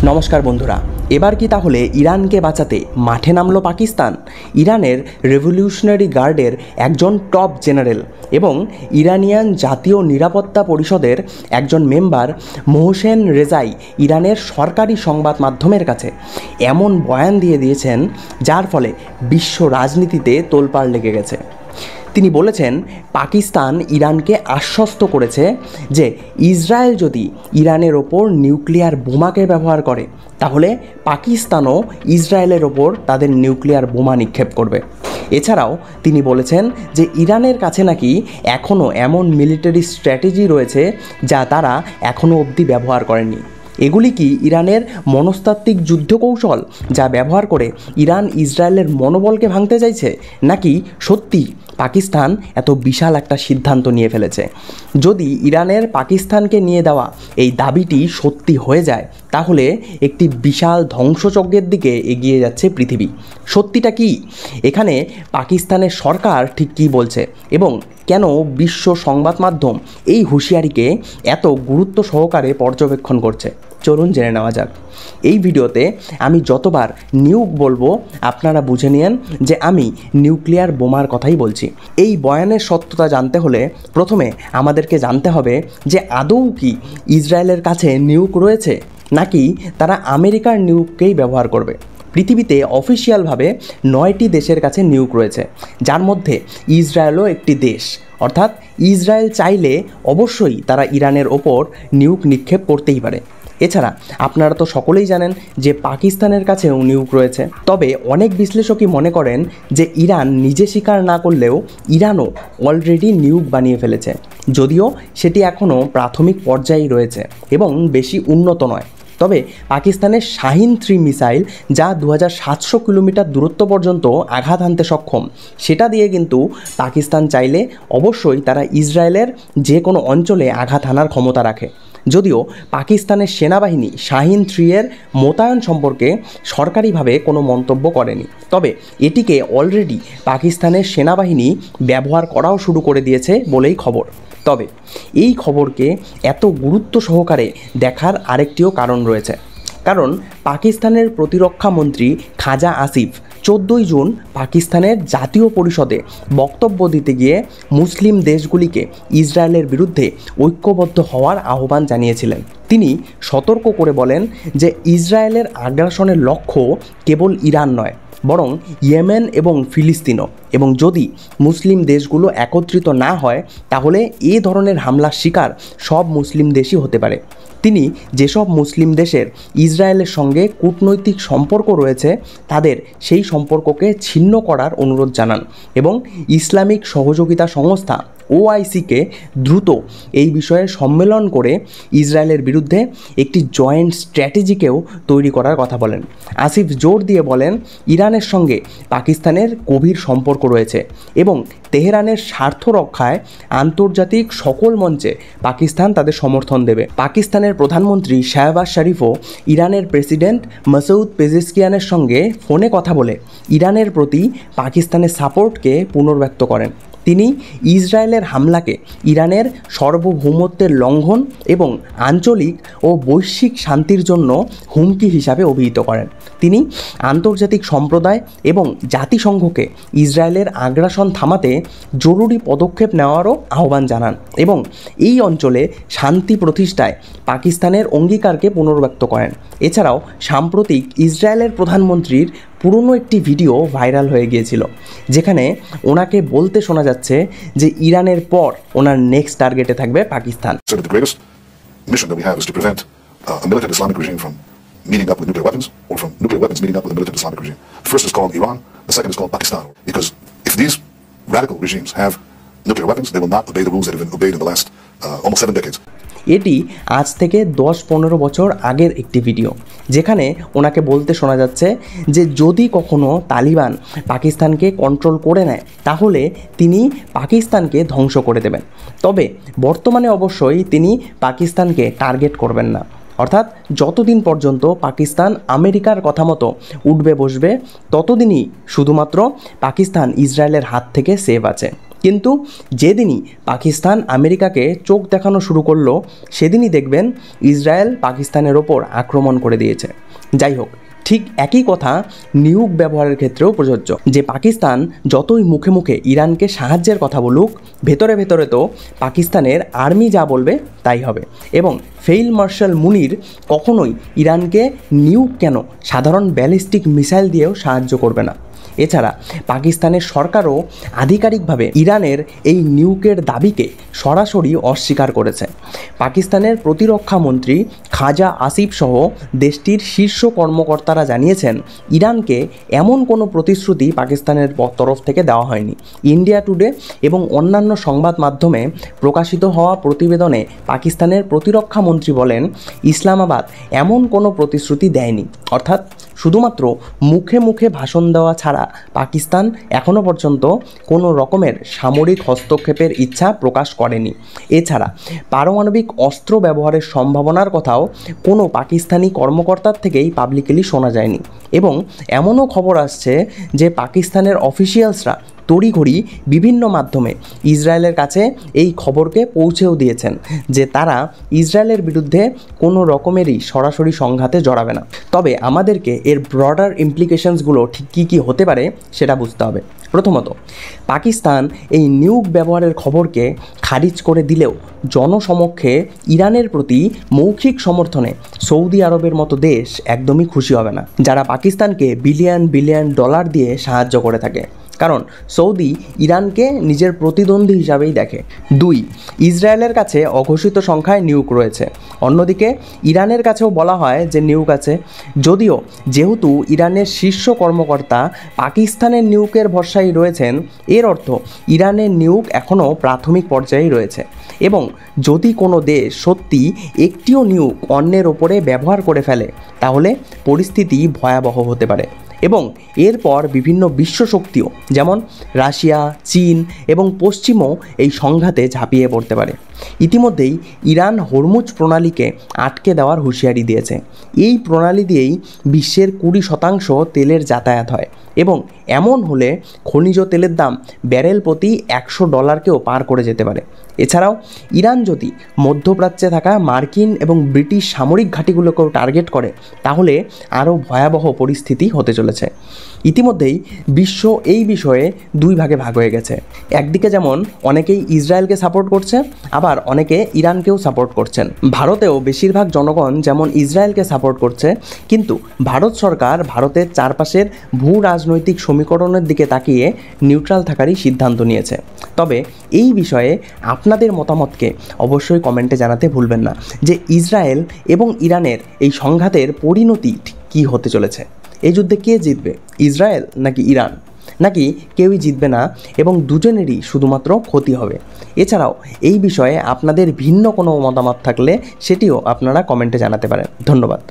নমস্কার বন্ধুরা, এবার কি তাহলে ইরানকে বাঁচাতে মাঠে নামলো পাকিস্তান? ইরানের রেভলিউশনারি গার্ডের একজন টপ জেনারেল এবং ইরানিয়ান জাতীয় নিরাপত্তা পরিষদের একজন মেম্বার মোহসেন রেজাই ইরানের সরকারি সংবাদ মাধ্যমের কাছে এমন বয়ান দিয়ে দিয়েছেন যার ফলে বিশ্ব রাজনীতিতে তোলপাড় লেগে গেছে। তিনি বলেছেন, পাকিস্তান ইরানকে আশ্বস্ত করেছে যে ইসরায়েল যদি ইরানের ওপর নিউক্লিয়ার বোমাকে ব্যবহার করে তাহলে পাকিস্তানও ইসরায়েলের ওপর তাদের নিউক্লিয়ার বোমা নিক্ষেপ করবে। এছাড়াও তিনি বলেছেন যে ইরানের কাছে নাকি এখনও এমন মিলিটারি স্ট্র্যাটেজি রয়েছে যা তারা এখনও অবধি ব্যবহার করেনি। এগুলি কি ইরানের মনস্তাত্ত্বিক যুদ্ধ কৌশল যা ব্যবহার করে ইরান ইসরায়েলের মনোবলকে ভাঙতে চাইছে, নাকি সত্যি পাকিস্তান এত বিশাল একটা সিদ্ধান্ত নিয়ে ফেলেছে? যদি ইরানের পাকিস্তানকে নিয়ে দেওয়া এই দাবিটি সত্যি হয়ে যায় তাহলে একটি বিশাল ধ্বংসযজ্ঞের দিকে এগিয়ে যাচ্ছে পৃথিবী। সত্যিটা কি? এখানে পাকিস্তানের সরকার ঠিক কী বলছে এবং কেন বিশ্ব সংবাদ মাধ্যম এই হুঁশিয়ারিকে এত গুরুত্ব সহকারে পর্যবেক্ষণ করছে, চলুন জেনে নেওয়া যাক। এই ভিডিওতে আমি যতবার নিউক বলবো আপনারা বুঝে নিন যে আমি নিউক্লিয়ার বোমার কথাই বলছি। এই বয়ানের সত্যতা জানতে হলে প্রথমে আমাদেরকে জানতে হবে যে আদৌ কি ইসরায়েলের কাছে নিউক রয়েছে, নাকি তারা আমেরিকার নিউককেই ব্যবহার করবে। পৃথিবীতে অফিসিয়ালভাবে 9টি দেশের কাছে নিউক রয়েছে, যার মধ্যে ইসরায়েলও একটি দেশ। অর্থাৎ ইসরায়েল চাইলে অবশ্যই তারা ইরানের ওপর নিউক নিক্ষেপ করতেই পারে। এছাড়া আপনারা তো সকলেই জানেন যে পাকিস্তানের কাছেও নিউক রয়েছে। তবে অনেক বিশ্লেষকই মনে করেন যে ইরান নিজে স্বীকার না করলেও ইরানও অলরেডি নিউক বানিয়ে ফেলেছে, যদিও সেটি এখনও প্রাথমিক পর্যায়েই রয়েছে এবং বেশি উন্নত নয়। তবে পাকিস্তানের শাহিন 3 মিসাইল যা 2700 কিলোমিটার দূরত্ব পর্যন্ত আঘাত হানতে সক্ষম, সেটা দিয়ে কিন্তু পাকিস্তান চাইলে অবশ্যই তারা ইসরায়েলের যে কোনো অঞ্চলে আঘাত হানার ক্ষমতা রাখে। যদিও পাকিস্তানের সেনাবাহিনী শাহিন 3 এর মোতায়েন সম্পর্কে সরকারিভাবে কোনো মন্তব্য করেনি, তবে এটিকে অলরেডি পাকিস্তানের সেনাবাহিনী ব্যবহার করাও শুরু করে দিয়েছে বলেই খবর। তবে এই খবরকে এত গুরুত্ব সহকারে দেখার আরেকটিও কারণ রয়েছে, কারণ পাকিস্তানের প্রতিরক্ষা মন্ত্রী খাজা আসিফ 14ই জুন পাকিস্তানের জাতীয় পরিষদে বক্তব্য দিতে গিয়ে মুসলিম দেশগুলিকে ইসরায়েলের বিরুদ্ধে ঐক্যবদ্ধ হওয়ার আহ্বান জানিয়েছিলেন। তিনি সতর্ক করে বলেন যে ইসরায়েলের আগ্রাসনের লক্ষ্য কেবল ইরান নয়, বরং ইয়েমেন এবং ফিলিস্তিনও, এবং যদি মুসলিম দেশগুলো একত্রিত না হয় তাহলে এ ধরনের হামলার শিকার সব মুসলিম দেশই হতে পারে। তিনি যেসব মুসলিম দেশের ইসরায়েলের সঙ্গে কূটনৈতিক সম্পর্ক রয়েছে তাদের সেই সম্পর্ককে ছিন্ন করার অনুরোধ জানান এবং ইসলামিক সহযোগিতা সংস্থা OICকে দ্রুত এই বিষয়ে সম্মেলন করে ইসরায়েলের বিরুদ্ধে একটি জয়েন্ট স্ট্র্যাটেজিকেও তৈরি করার কথা বলেন। আসিফ জোর দিয়ে বলেন, ইরানের সঙ্গে পাকিস্তানের গভীর সম্পর্ক রয়েছে এবং তেহরানের স্বার্থ রক্ষায় আন্তর্জাতিক সকল মঞ্চে পাকিস্তান তাদের সমর্থন দেবে। পাকিস্তানের প্রধানমন্ত্রী শাহবাজ শরীফও ইরানের প্রেসিডেন্ট মাসউদ পেজেশকিয়ানের সঙ্গে ফোনে কথা বলে ইরানের প্রতি পাকিস্তানের সাপোর্টকে পুনর্ব্যক্ত করেন। তিনি ইসরায়েলের হামলাকে ইরানের সার্বভৌমত্বের লঙ্ঘন এবং আঞ্চলিক ও বৈশ্বিক শান্তির জন্য হুমকি হিসাবে অভিহিত করেন। তিনি আন্তর্জাতিক সম্প্রদায় এবং জাতিসংঘকে ইসরায়েলের আগ্রাসন থামাতে জরুরি পদক্ষেপ নেওয়ারও আহ্বান জানান এবং এই অঞ্চলে শান্তি প্রতিষ্ঠায় পাকিস্তানের অঙ্গীকারকে পুনর্ব্যক্ত করেন। এছাড়াও সাম্প্রতিক ইসরায়েলের প্রধানমন্ত্রীর পুরনো একটি ভিডিও ভাইরাল হয়ে গিয়েছিল, যেখানে ওনাকে বলতে শোনা যাচ্ছে যে ইরানের পর ওনার নেক্সট টার্গেটে থাকবে Pakistan. The greatest mission that we have is to prevent a militant Islamic regime from meeting up with nuclear weapons or from nuclear weapons meeting up with a militant Islamic regime. The first is called Iran, the second is called Pakistan. Because if these radical regimes have nuclear weapons, they will not obey the rules that have been obeyed in the last almost 7 decades. এটি আজ থেকে 10-15 বছর আগের একটি video, যেখানে ওনাকে বলতে শোনা যাচ্ছে যে যদি কখনো তালিবান পাকিস্তানকে কন্ট্রোল করে নেয় তাহলে তিনি পাকিস্তানকে ধ্বংস করে দেবেন। তবে বর্তমানে অবশ্যই তিনি পাকিস্তানকে টার্গেট করবেন না, অর্থাৎ যতদিন পর্যন্ত পাকিস্তান আমেরিকার কথা মতো উঠবে বসবে ততদিনই শুধুমাত্র পাকিস্তান ইসরায়েলের হাত থেকে সেভ আছে। কিন্তু যেদিনই পাকিস্তান আমেরিকাকে চোখ দেখানো শুরু করলো সেদিনই দেখবেন ইসরায়েল পাকিস্তানের ওপর আক্রমণ করে দিয়েছে। যাই হোক, ঠিক একই কথা নিউক ব্যবহারের ক্ষেত্রেও প্রযোজ্য, যে পাকিস্তান যতই মুখে মুখে ইরানকে সাহায্যের কথা বলুক, ভেতরে ভেতরে তো পাকিস্তানের আর্মি যা বলবে তাই হবে। এবং ফিল্ড মার্শাল মুনির কখনোই ইরানকে নিউক কেন, সাধারণ ব্যালিস্টিক মিসাইল দিয়েও সাহায্য করবে না। এছাড়া পাকিস্তানের সরকারও আধিকারিকভাবে ইরানের এই নিউকের দাবিকে সরাসরি অস্বীকার করেছে। পাকিস্তানের প্রতিরক্ষা মন্ত্রী খাজা আসিফ সহ দেশটির শীর্ষ কর্মকর্তারা জানিয়েছেন, ইরানকে এমন কোনো প্রতিশ্রুতি পাকিস্তানের তরফ থেকে দেওয়া হয়নি। ইন্ডিয়া টুডে এবং অন্যান্য সংবাদ মাধ্যমে প্রকাশিত হওয়া প্রতিবেদনে পাকিস্তানের প্রতিরক্ষা মন্ত্রী বলেন, ইসলামাবাদ এমন কোনো প্রতিশ্রুতি দেয়নি। অর্থাৎ শুধুমাত্র মুখে মুখে ভাষণ দেওয়া ছাড়া পাকিস্তান এখনও পর্যন্ত কোনো রকমের সামরিক হস্তক্ষেপের ইচ্ছা প্রকাশ করেনি। এছাড়া পারমাণবিক অস্ত্র ব্যবহারের সম্ভাবনার কথাও কোনো পাকিস্তানি কর্মকর্তার থেকেই পাবলিকলি শোনা যায়নি। এবং এমনও খবর আসছে যে পাকিস্তানের অফিসিয়ালসরা তড়িঘড়ি বিভিন্ন মাধ্যমে ইসরায়েলের কাছে এই খবরকে পৌঁছেও দিয়েছেন যে তারা ইসরায়েলের বিরুদ্ধে কোনো রকমেরই সরাসরি সংঘাতে জড়াবে না। তবে আমাদেরকে এর ব্রডার ইমপ্লিকেশনসগুলো ঠিক কী কী হতে পারে সেটা বুঝতে হবে। প্রথমত, পাকিস্তান এই নিউক ব্যবহারের খবরকে খারিজ করে দিলেও জনসমক্ষে ইরানের প্রতি মৌখিক সমর্থনে সৌদি আরবের মতো দেশ একদমই খুশি হবে না, যারা পাকিস্তানকে বিলিয়ন বিলিয়ন ডলার দিয়ে সাহায্য করে থাকে। কারণ সৌদি ইরানকে নিজের প্রতিদ্বন্দ্বী হিসাবেই দেখে। 2, ইসরায়েলের কাছে অঘোষিত সংখ্যায় নিউক রয়েছে। অন্যদিকে ইরানের কাছেও বলা হয় যে নিউক আছে, যদিও যেহেতু ইরানের শীর্ষ কর্মকর্তা পাকিস্তানের নিউকের ভরসায় রয়েছেন, এর অর্থ ইরানের নিউক এখনও প্রাথমিক পর্যায়েই রয়েছে। এবং যদি কোনো দেশ সত্যি একটিও নিউক অন্যের ওপরে ব্যবহার করে ফেলে তাহলে পরিস্থিতি ভয়াবহ হতে পারে। এবং এরপর বিভিন্ন বিশ্ব শক্তিও যেমন রাশিয়া, চীন এবং পশ্চিমও এই সংঘাতে ঝাঁপিয়ে পড়তে পারে। ইতিমধ্যেই ইরান হরমুজ প্রণালীকে আটকে দেওয়ার হুঁশিয়ারি দিয়েছে। এই প্রণালী দিয়েই বিশ্বের 20% তেলের যাতায়াত হয় এবং এমন হলে খনিজ তেলের দাম ব্যারেল প্রতি $100কেও পার করে যেতে পারে। এছাড়াও ইরান যদি মধ্যপ্রাচ্যে থাকা মার্কিন এবং ব্রিটিশ সামরিক ঘাঁটিগুলোকেও টার্গেট করে তাহলে আরও ভয়াবহ পরিস্থিতি হতে চলেছে। ইতিমধ্যেই বিশ্ব এই বিষয়ে 2 ভাগে ভাগ হয়ে গেছে। একদিকে যেমন অনেকেই ইসরায়েলকে সাপোর্ট করছে, আবার অনেকে ইরানকেও সাপোর্ট করছেন। ভারতেও বেশিরভাগ জনগণ যেমন ইসরায়েলকে সাপোর্ট করছে, কিন্তু ভারত সরকার ভারতের চারপাশের ভূ রাজনৈতিক সমীকরণের দিকে তাকিয়ে নিউট্রাল থাকারই সিদ্ধান্ত নিয়েছে। তবে এই বিষয়ে আপনাদের মতামতকে অবশ্যই কমেন্টে জানাতে ভুলবেন না যে ইসরায়েল এবং ইরানের এই সংঘাতের পরিণতি কী হতে চলেছে। এই যুদ্ধে কে জিতবে, ইসরায়েল নাকি ইরান, নাকি কেউই জিতবে না এবং দুজনেরই শুধুমাত্র ক্ষতি হবে? এছাড়াও এই বিষয়ে আপনাদের ভিন্ন কোনো মতামত থাকলে সেটিও আপনারা কমেন্টে জানাতে পারেন। ধন্যবাদ।